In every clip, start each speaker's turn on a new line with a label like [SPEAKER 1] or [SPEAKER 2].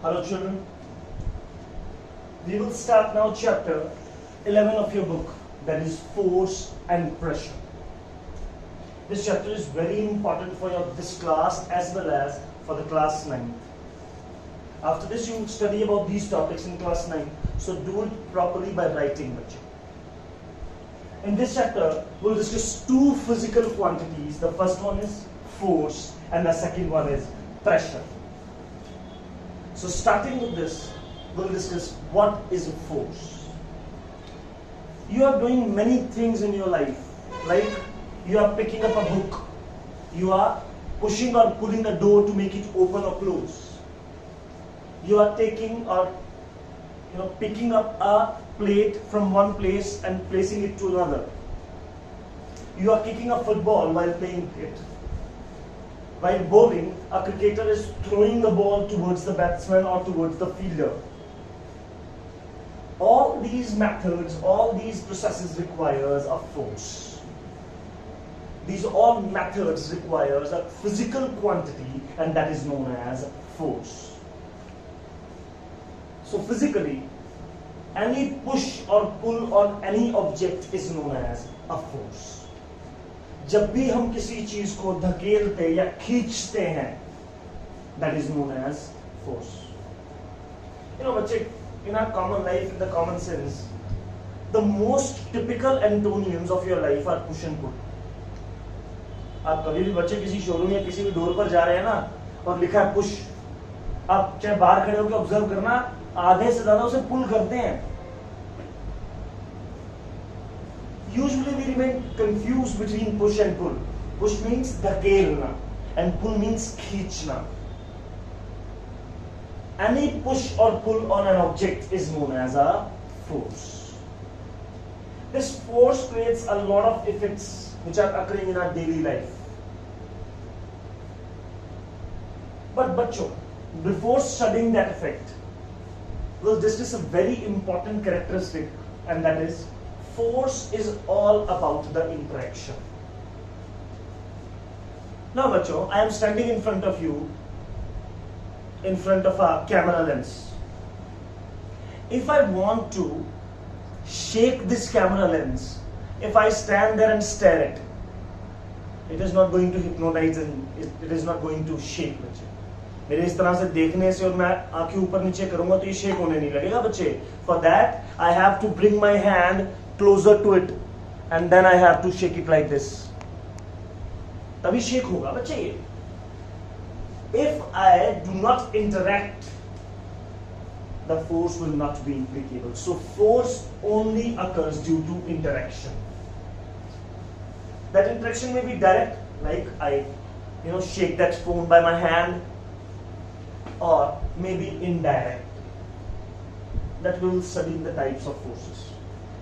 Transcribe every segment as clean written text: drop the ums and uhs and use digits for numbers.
[SPEAKER 1] Hello children, we will start now chapter 11 of your book, that is force and pressure. This chapter is very important for this class as well as for the class 9. After this you will study about these topics in class 9, so do it properly by writing. In this chapter we will discuss two physical quantities. The first one is force and the second one is pressure. So starting with this, we'll discuss what is a force. You are doing many things in your life, like you are picking up a book, you are pushing or pulling a door to make it open or close. You are taking or picking up a plate from one place and placing it to another. You are kicking a football while playing it. While bowling, a cricketer is throwing the ball towards the batsman or towards the fielder. All these methods, all these processes requires a force. These all methods requires a physical quantity, and that is known as force. So physically, any push or pull on any object is known as a force. जब भी हम किसी चीज को धकेलते या खींचते हैं, that is known as force. बच्चे, in our common life, in the common sense, the most typical antonyms of your life are push and pull. आप कभी भी बच्चे किसी शोरूम या किसी भी डोर पर जा रहे हैं ना, और लिखा है पुश, आप चाहे बाहर खड़े होकर ऑब्जर्व करना, आधे से ज्यादा उसे पुल करते हैं. Usually we remain confused between push and pull. Push means dhakelna and pull means kheenchna. Any push or pull on an object is known as a force. This force creates a lot of effects which are occurring in our daily life. But bachcho, before studying that effect, we'll discuss a very important characteristic, and that is force is all about the interaction. Now bachcho, I am standing in front of you, in front of a camera lens. If I want to shake this camera lens, if I stand there and stare at it, it is not going to hypnotize and it is not going to shake बच्चे. मेरे इस तरह से देखने से और मैं आंखें ऊपर नीचे करूंगा तो ये शेक होने नहीं लगेगा बच्चे. For that I have to bring my hand closer to it and then I have to shake it like this. तभी शेक होगा बच्चे ये. If I do not interact, the force will not be applicable. So force only occurs due to interaction. That interaction may be direct, like I shake that phone by my hand, or maybe indirect. That we will study the types of forces.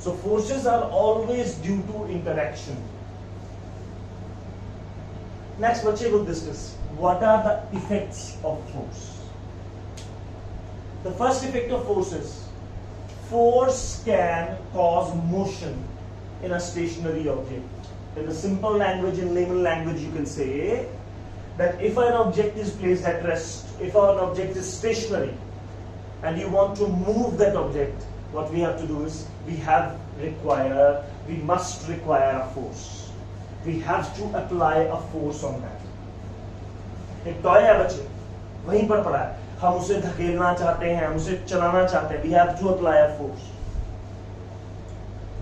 [SPEAKER 1] So forces are always due to interaction. Next, we will discuss what are the effects of force. The first effect of force is force can cause motion in a stationary object. In the simple language, in layman language, you can say that if an object is placed at rest, if an object is stationary, and you want to move that object, what we have to do is we must require a force. We have to apply a force on that. एक toy है बच्चे, वहीं पर पड़ा है, हम उसे धकेलना चाहते हैं, हम उसे चलाना चाहते हैं. We have to apply a force.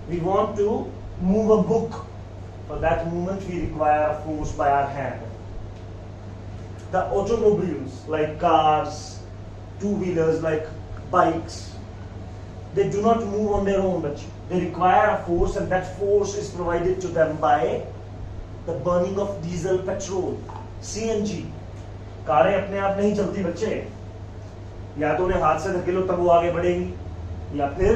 [SPEAKER 1] We want to move a book. For that movement we require a force by our hand. The automobiles like cars, two-wheelers like bikes, they do not move on their own, but they require a force, and that force is provided to them by the burning of diesel, petrol, CNG. कारें अपने आप नहीं चलती बच्चे, या तो उन्हें हाथ से धकेलो तब वो आगे बढ़ेंगी, या फिर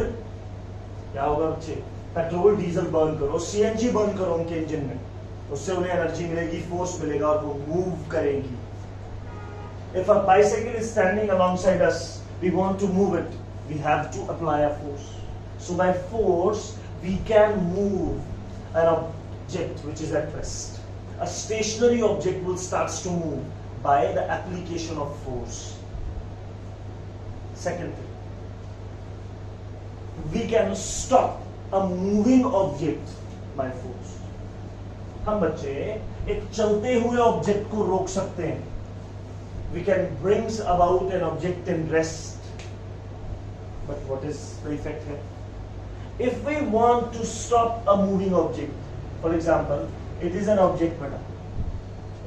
[SPEAKER 1] क्या होगा बच्चे, पेट्रोल डीजल बर्न करो, CNG बर्न करो उनके इंजन में, उससे उन्हें एनर्जी मिलेगी, फोर्स मिलेगा और वो मूव करेंगी. If a bicycle is standing alongside us, we want to move it, we have to apply a force. So by force we can move an object which is at rest. A stationary object will start to move by the application of force. Second thing, we can stop a moving object by force. हम बच्चे एक चलते हुए object को रोक सकते हैं. We can bring about an object in rest. But what is the effect here? If we want to stop a moving object, for example, it is an object, beta.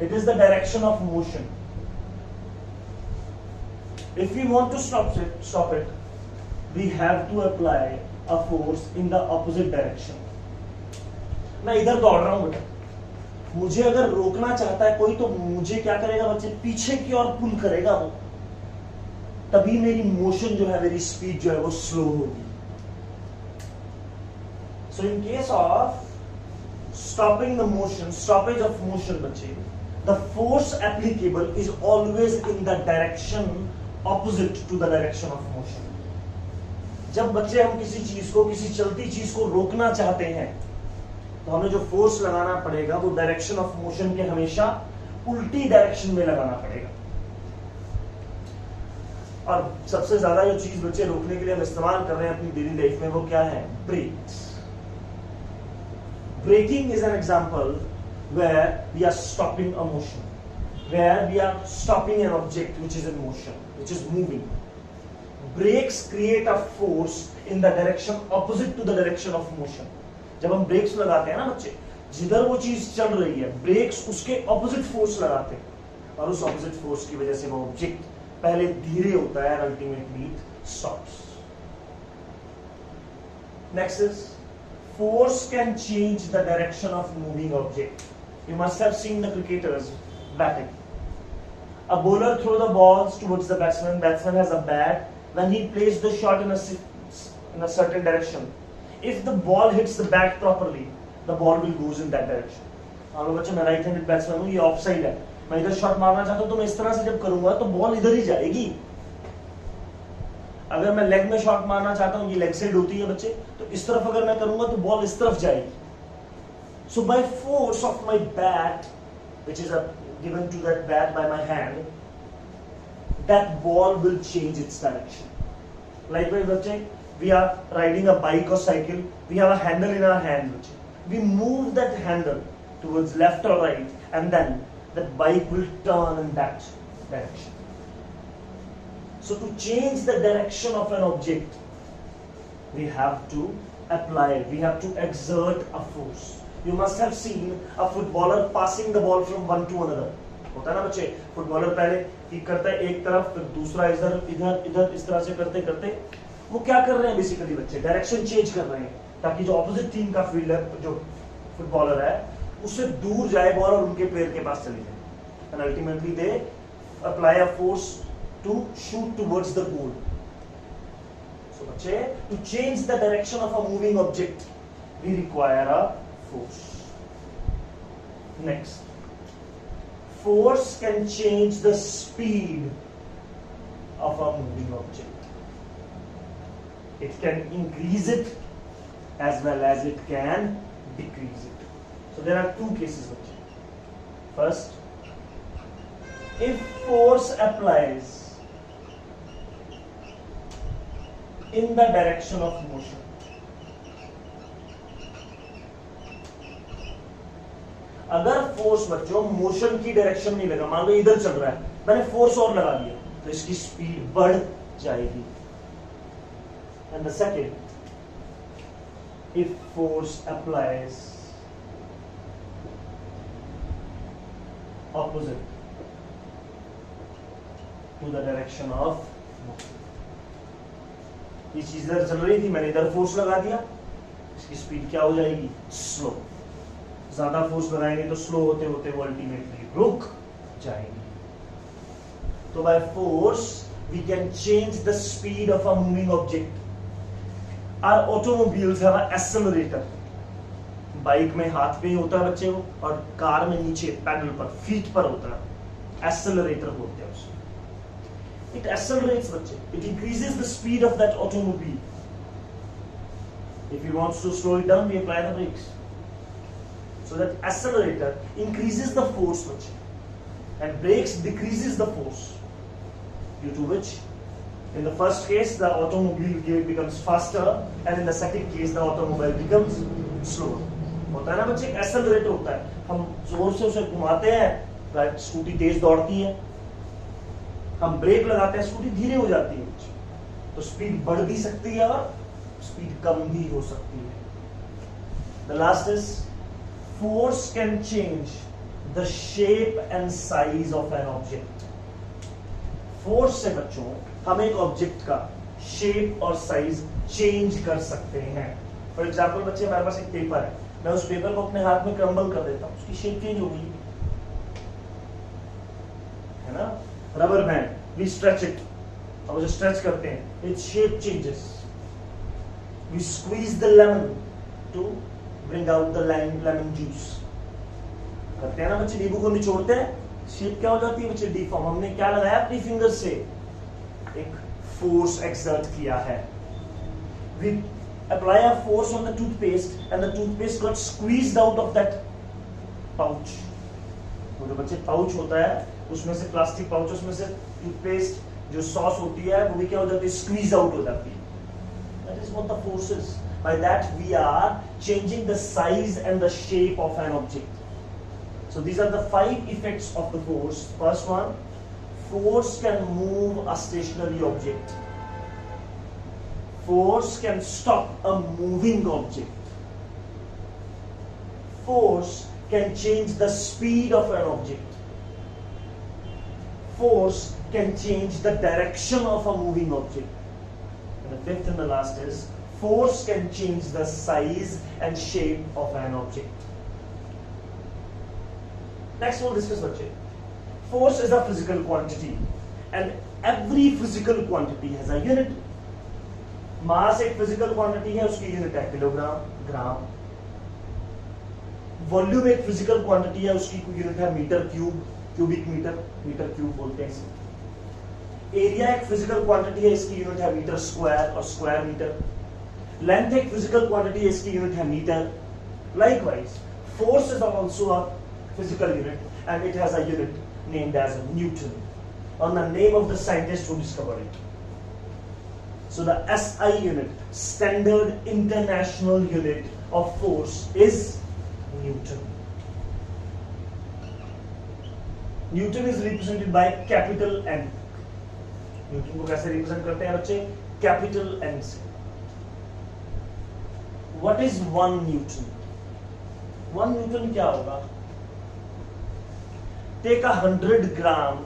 [SPEAKER 1] It is the direction of motion. If we want to stop it, we have to apply a force in the opposite direction. मैं इधर दौड़ रहा हूं बेटा, मुझे अगर रोकना चाहता है कोई तो मुझे क्या करेगा बच्चे, पीछे की ओर पुल करेगा वो, तभी मेरी मोशन जो है, मेरी स्पीड जो है वो स्लो होगी. So in case of stopping the motion, stoppage of motion बच्चे, the force applicable is always in the direction opposite to the direction of motion. जब बच्चे हम किसी चीज को, किसी चलती चीज को रोकना चाहते हैं, तो हमें जो फोर्स लगाना पड़ेगा वो डायरेक्शन ऑफ मोशन के हमेशा उल्टी डायरेक्शन में लगाना पड़ेगा. और सबसे ज्यादा जो चीज बच्चे रोकने के लिए हम इस्तेमाल कर रहे हैं अपनी डेली लाइफ में, वो क्या है? Brakes. Braking is an example where we are stopping a motion, where we are stopping an object which is in motion, which is moving. Brakes create a force in the direction opposite to the direction of motion. जब हम breaks लगाते हैं ना बच्चे, जिधर वो चीज चल रही है, ब्रेक्स उसके ऑपोजिट फोर्स लगाते हैं, और उस ऑपोजिट फोर्स की वजह से वो ऑब्जेक्ट पहले धीरे होता है, ultimately stops. Next is force can change the direction of moving object. You must have seen the cricketers batting. A bowler throws the balls towards the batsman. Batsman has a bat. When he plays the shot in a certain direction, if the ball hits the bat properly, the ball will goes in that direction. मान लो बच्चे मैं right handed batsman हूँ, ये of side है, मैं इधर shot मारना चाहता हूँ तो मैं इस तरह से जब करूंगा तो बॉल इधर ही जाएगी. अगर मैं लेग में शॉट मारना चाहता हूं, ये लेग साइड होती है बच्चे, तो इस तरफ अगर मैं करूंगा तो बॉल इस तरफ जाएगी. So by force of my bat which is given to that bat by my hand, that ball will change its direction. Likewise बच्चे, we are riding a bike और cycle, we have a handle in our hand बच्चे, we move that handle towards left और right, and then that bike will turn in that direction. So to change the direction of an object, we have to apply, we have to exert a force. You must have seen a footballer passing the ball from one to another. होता है ना बच्चे, footballer पहले kick करता है एक तरफ, फिर दूसरा इधर इधर इधर, इस तरह से करते करते वो क्या कर रहे हैं बेसिकली बच्चे, डायरेक्शन चेंज कर रहे हैं, ताकि जो ऑपोजिट टीम का फील्डर, जो फुटबॉलर है, उससे दूर जाए बॉल और उनके पैर के पास चली जाए. And ultimately they apply a force to shoot towards the goal. So बच्चे, to change the direction of a moving object, we require a force. Next, force can change the speed of a moving object. It can increase it as well as it can decrease it. So there are two cases बच्चे. First, if force applies in the direction of motion, अगर force बच्चों motion की direction नहीं लगा, मान लो इधर चल रहा है, मैंने फोर्स और लगा दिया, तो इसकी स्पीड बढ़ जाएगी. And the second, if force applies opposite to the direction of motion, ये चीज इधर चल रही थी, मैंने इधर फोर्स लगा दिया, इसकी स्पीड क्या हो जाएगी? स्लो. ज्यादा फोर्स लगाएंगे तो स्लो होते होते वो अल्टीमेटली रुक जाएगी. तो by force we can change the speed of a moving object. Our automobiles have a accelerator. Bike में हाथ पे ही होता है बच्चे वो, और कार में नीचे पैडल पर, फीट पर होता है, एक्सेलरेटर बोलते हैं उसको. It accelerates बच्चे. It increases the speed of that automobile. If he wants to slow it down, we apply the brakes. So that accelerator increases the force बच्चे, and brakes decreases the force, due to which In the first case, the automobile becomes faster, and in the second case, the automobile becomes slower. होता है ना बच्चे, accelerate होता है, हम जोर से उसे घुमाते हैं, स्कूटी तेज दौड़ती है, हम ब्रेक लगाते हैं, स्कूटी धीरे हो जाती है, तो स्पीड बढ़ भी सकती है और स्पीड कम भी हो सकती है. The last is force can change the shape and size of an object. Force से बच्चों हम एक ऑब्जेक्ट का शेप और साइज चेंज कर सकते हैं. फॉर एग्जाम्पल बच्चे, हमारे पास एक पेपर है, मैं उस पेपर को अपने हाथ में क्रम्बल कर देता हूं, उसकी शेप चेंज हो गई है ना. Rubber band, we stretch it, अब उसे स्ट्रेच करते हैं, its shape changes. We squeeze the lemon to bring out the lemon juice. करते हैं ना बच्चे, नींबू को निचोड़ते हैं, शेप क्या हो जाती है बच्चे, डिफॉर्म. हमने क्या लगाया अपनी फिंगर से, एक फोर्स एक्सर्ट किया है. We apply a force on the toothpaste and the toothpaste got squeezed out of that pouch. वो जो बच्चे पाउच होता है, उसमें से प्लास्टिक पाउच, उसमें से टूथपेस्ट जो सॉस होती है वो भी क्या हो जाती है, स्क्वीज आउट हो जाती है. That is what the force is. By that we are changing the size and the shape of an object. So these are the 5 effects of the force. First one, force can move a stationary object. Force can stop a moving object. Force can change the speed of an object. Force can change the direction of a moving object. And the fifth and the last is, force can change the size and shape of an object. Next we'll discuss बच्चे. Force is a physical quantity and every physical quantity has a unit. Mass एक physical quantity है, उसकी unit है kilogram, gram. Volume एक physical quantity है, उसकी unit है metre cube, cubic metre, metre cube बोलते हैं इसे. Area एक physical quantity है, इसकी unit है मीटर स्क्वायर और स्क्वायर मीटर. Length एक physical quantity है, इसकी unit है metre. Likewise, force is also a physical unit and it has a unit named as Newton, on the name of the scientist who discovered it. So the SI unit, standard international unit of force, is Newton. Newton is represented by capital N. Newton को कैसे represent करते हैं बच्चे, capital N से. What is 1 Newton? 1 Newton क्या होगा? Take a 100 gram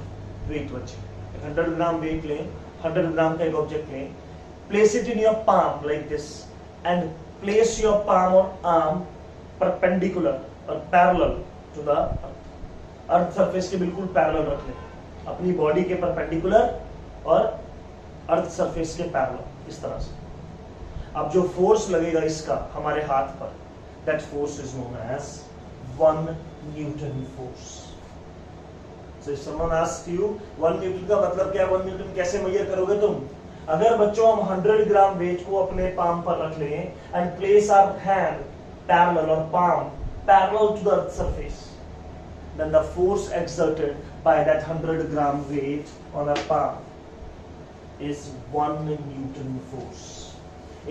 [SPEAKER 1] weight बच्चे, 100 gram weight लें, 100 gram का एक ऑब्जेक्ट लें, place it in your palm like this and place your palm or arm perpendicular or parallel to the earth surface के बिल्कुल parallel रख लें, अपनी बॉडी के perpendicular और अर्थ सरफेस के पैरेलल, इस तरह से. अब जो फोर्स लगेगा इसका हमारे हाथ पर, that force is known as 1 Newton force. So if someone asks you 1 Newton का मतलब क्या है, 1 Newton कैसे मेजर करोगे तुम? अगर बच्चों हम 100 ग्राम वेट को अपने पाम पर रख लें and place our hand parallel or palm parallel to the earth surface, then the force exerted by that 100 gram weight on our palm is 1 Newton force.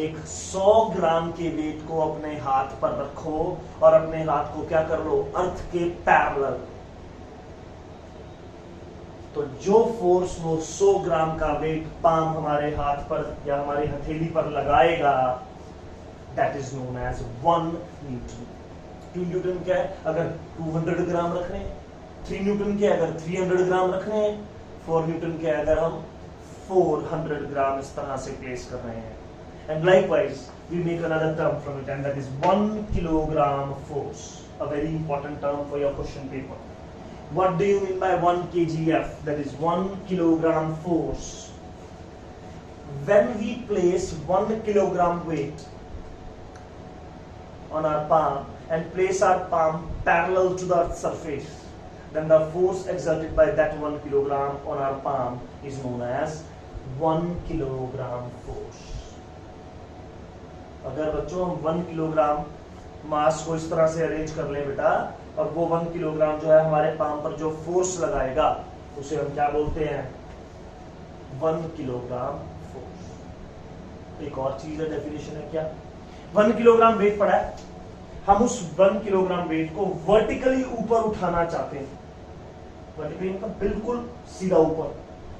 [SPEAKER 1] एक 100 ग्राम के वेट को अपने हाथ पर रखो और अपने हाथ को क्या कर लो, अर्थ के पैरेलल. तो जो फोर्स वो 100 ग्राम का वेट पाम हमारे हाथ पर या हमारी हथेली पर लगाएगा, that is known as 1 newton. 2 newton क्या है अगर 200 ग्राम रख रहे हैं, 3 न्यूटन क्या है अगर 300 ग्राम रख रहे हैं, 4 न्यूटन क्या है अगर हम 400 ग्राम इस तरह से प्लेस कर रहे हैं. And likewise we make another term from it and that is 1 kilogram force, a very important term for your question paper. What do you mean by 1 kgf? That is 1 kilogram force. When we place 1 kilogram weight on our palm and place our palm parallel to the earth's surface, then the force exerted by that 1 kilogram on our palm is known as 1 kilogram force. अगर बच्चों हम 1 kilogram mass को इस तरह से arrange कर लें बेटा, और वो 1 किलोग्राम जो है हमारे पाम पर जो फोर्स लगाएगा उसे हम क्या बोलते हैं, 1 किलोग्राम फोर्स। एक और चीज है, डेफिनेशन है क्या, 1 किलोग्राम वेट पड़ा है, हम उस 1 किलोग्राम वेट को वर्टिकली ऊपर उठाना चाहते हैं, वर्टिकली मतलब बिल्कुल सीधा ऊपर,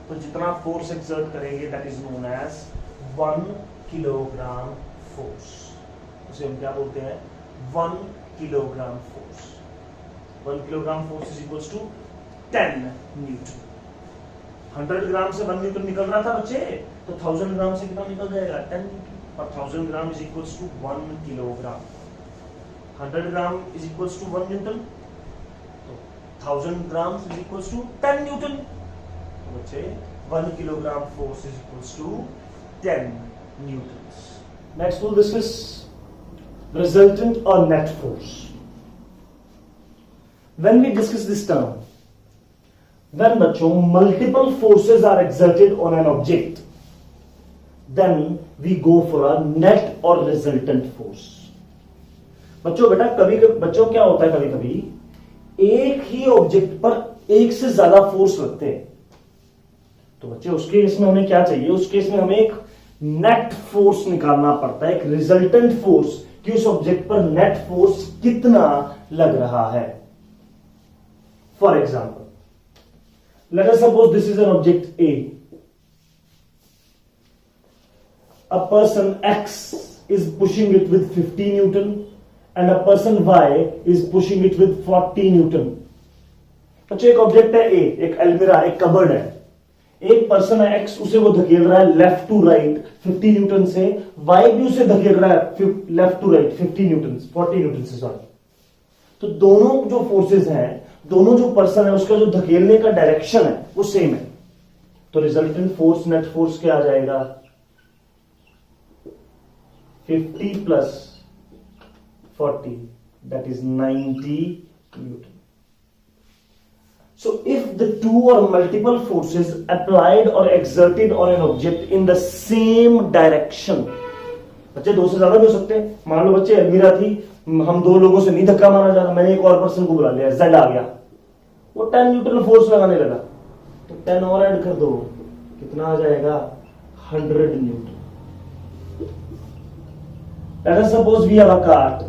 [SPEAKER 1] तो जितना फोर्स एक्सर्ट करेंगे that is known as 1 kilogram force. उसे हम क्या बोलते हैं, 1 kilogram force. 1 kilogram force is equals to 10 newton. 100 gram से 1 न्यूटन निकल रहा था बच्चे, तो 1000 ग्राम से कितना निकल जाएगा, 10 न्यूटन। और 1000 gram is equals to 1 kilogram. 100 gram is equals to 1 newton, तो 1000 gram is equals to 10 newton. तो बच्चे 1 kilogram force is equals to 10 newtons. Next we'll discuss resultant or net force. When we discuss this term, when बच्चों multiple forces are exerted on an object, then we go for a net or resultant force. बच्चों बेटा कभी कभी बच्चों क्या होता है, कभी कभी एक ही ऑब्जेक्ट पर एक से ज्यादा फोर्स लगते हैं, तो बच्चे उस केस में हमें क्या चाहिए, उस केस में हमें एक नेट फोर्स निकालना पड़ता है, एक रिजल्टेंट फोर्स, कि उस ऑब्जेक्ट पर नेट फोर्स कितना लग रहा है। For example let us suppose this is an object A, a person X is pushing it with 50 Newton and a person Y is pushing it with 40 Newton. अच्छा एक object है A, एक अलमीरा, एक कबर्ड है, एक पर्सन है X, उसे वो धकेल रहा है लेफ्ट टू राइट 50 न्यूटन से, Y भी उसे धकेल रहा है left to right 50 newton 40 newton से, सॉरी। तो दोनों जो फोर्सेस हैं, दोनों जो पर्सन है उसका जो धकेलने का डायरेक्शन है वो सेम है, तो रिजल्टेंट फोर्स नेट फोर्स क्या आ जाएगा, 50 plus 40, that is 90 Newton. So if the two or multiple forces applied or exerted on an object in the same direction, बच्चे दो से ज्यादा भी हो सकते हैं, मान लो बच्चे अलमीरा थी, हम दो लोगों से नहीं धक्का मारा जा रहा, मैंने एक और पर्सन को बुला लिया, Z आ गया, वो 10 न्यूटन फोर्स लगाने लगा, तो 10 और ऐड कर दो, कितना आ जाएगा, 100 Newton. Let us suppose we have a cart.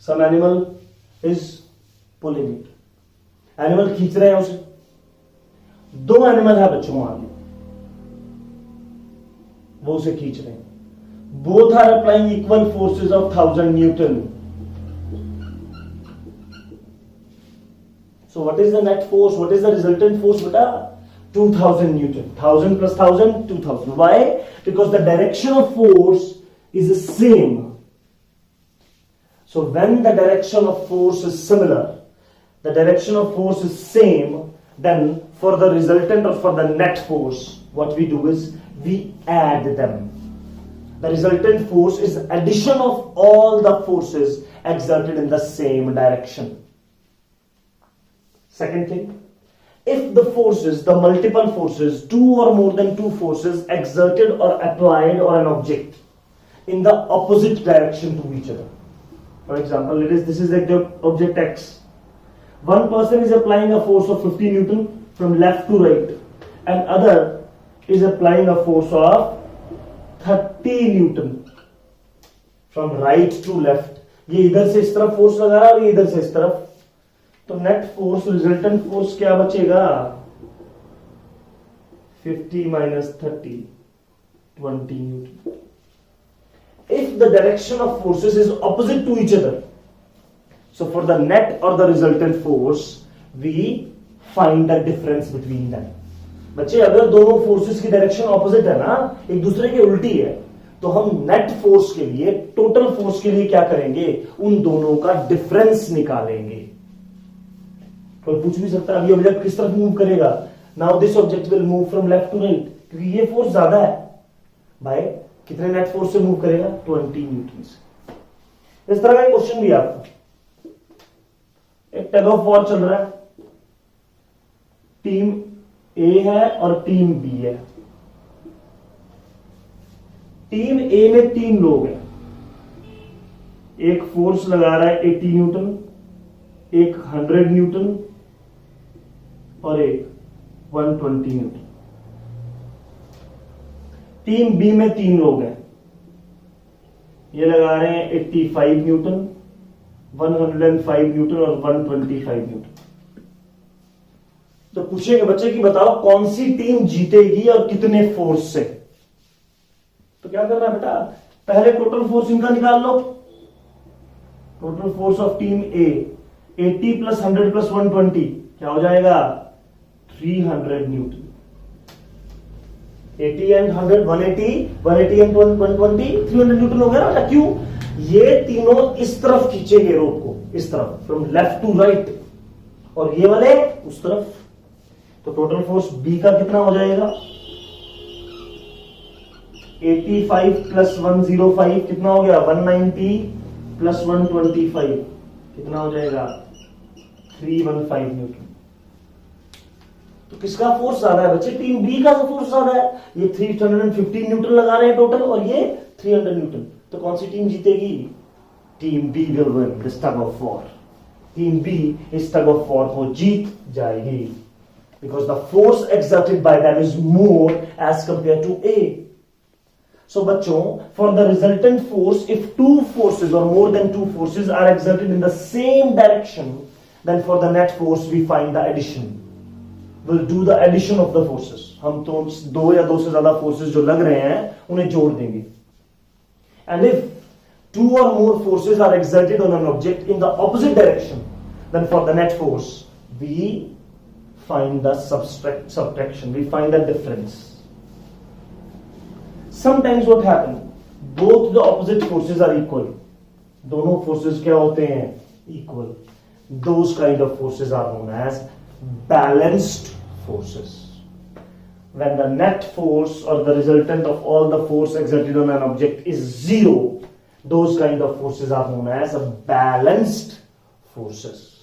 [SPEAKER 1] Some animal is pulling it. Animal खींच रहे हैं उसे, दो एनिमल है बच्चों, मान लो वो उसे खींच रहे हैं, both are applying equal forces of 1000 Newton. So what is the net force? What is the resultant force beta? 2000 Newton. 1000 plus 1000, 2000. Why? Because the direction of force is the same. So when the direction of force is similar, the direction of force is same, then for the resultant or for the net force, what we do is we add them. The resultant force is addition of all the forces exerted in the same direction. Second thing, if the forces, the multiple forces, two or more than two forces exerted or applied on an object in the opposite direction to each other. For example, this is like the object X. One person is applying a force of 50 Newton from left to right, and other is applying a force of 30 Newton from right to left. ये इधर से इस तरफ force लगा रहा है और ये इधर से इस तरफ, तो नेट फोर्स, रिजल्टेंट फोर्स क्या बचेगा, 50 minus 30, 20 Newton. If the direction of forces is opposite to each other, so for the net or the resultant force, we find the difference between them. बच्चे अगर दोनों फोर्सेस की direction opposite है ना, एक दूसरे के उल्टी है, तो हम नेट फोर्स के लिए, टोटल फोर्स के लिए क्या करेंगे, उन दोनों का डिफरेंस निकालेंगे। कोई पूछ भी सकता है अभी ऑब्जेक्ट किस तरफ मूव करेगा, now this object will move from left to right, क्योंकि ये फोर्स ज्यादा है भाई, कितने नेट फोर्स से मूव करेगा, 20 न्यूटन से। इस तरह का क्वेश्चन भी आपको, एक टग ऑफ वॉर चल रहा है, टीम ए है और टीम बी है। टीम ए में 3 लोग हैं, एक फोर्स लगा रहा है 80 न्यूटन, एक 100 न्यूटन और एक 120 न्यूटन। टीम बी में 3 लोग हैं, ये लगा रहे हैं 85 न्यूटन, 105 न्यूटन और 125 न्यूटन। तो पूछेंगे बच्चे कि बताओ कौन सी टीम जीतेगी और कितने फोर्स से। तो क्या करना है बेटा, पहले टोटल फोर्स इनका निकाल लो। Total force of team A 80 plus 100 plus 120 क्या हो जाएगा, 300 न्यूटन। 80 एंड 100 180 एंड 120 300 न्यूटन हो गया ना। क्यों, ये तीनों इस तरफ खींचेंगे रोप को, इस तरफ फ्रॉम लेफ्ट टू राइट, और ये वाले उस तरफ। तो टोटल फोर्स बी का कितना हो जाएगा, 85 प्लस 105 कितना हो गया, 190 प्लस 125 कितना हो जाएगा, 315 न्यूटन। तो किसका फोर्स ज्यादा है बच्चे, टीम बी का फोर्स ज्यादा है। ये 350 न्यूटन लगा रहे हैं टोटल और ये 300 न्यूटन। तो कौन सी टीम जीतेगी, team B will win this tug of war. Team B इस टग ऑफ वॉर को जीत जाएगी, because the force exerted by them is more as compare to A. So बच्चों, for the resultant force, if 2 forces or more than 2 forces are exerted in the same direction, then for the net force we find the addition. We'll do the addition of the forces. हम तो 2 या 2 से ज्यादा forces जो लग रहे हैं उन्हें जोड़ देंगे. And if 2 or more forces are exerted on an object in the opposite direction, then for the net force we find the subtraction. We find the difference. Sometimes what happens, both the opposite forces are equal. दोनों forces क्या होते हैं, equal. Those kind of forces are known as balanced forces. When the net force or the resultant of all the force exerted on an object is 0, those kind of forces are known as balanced forces.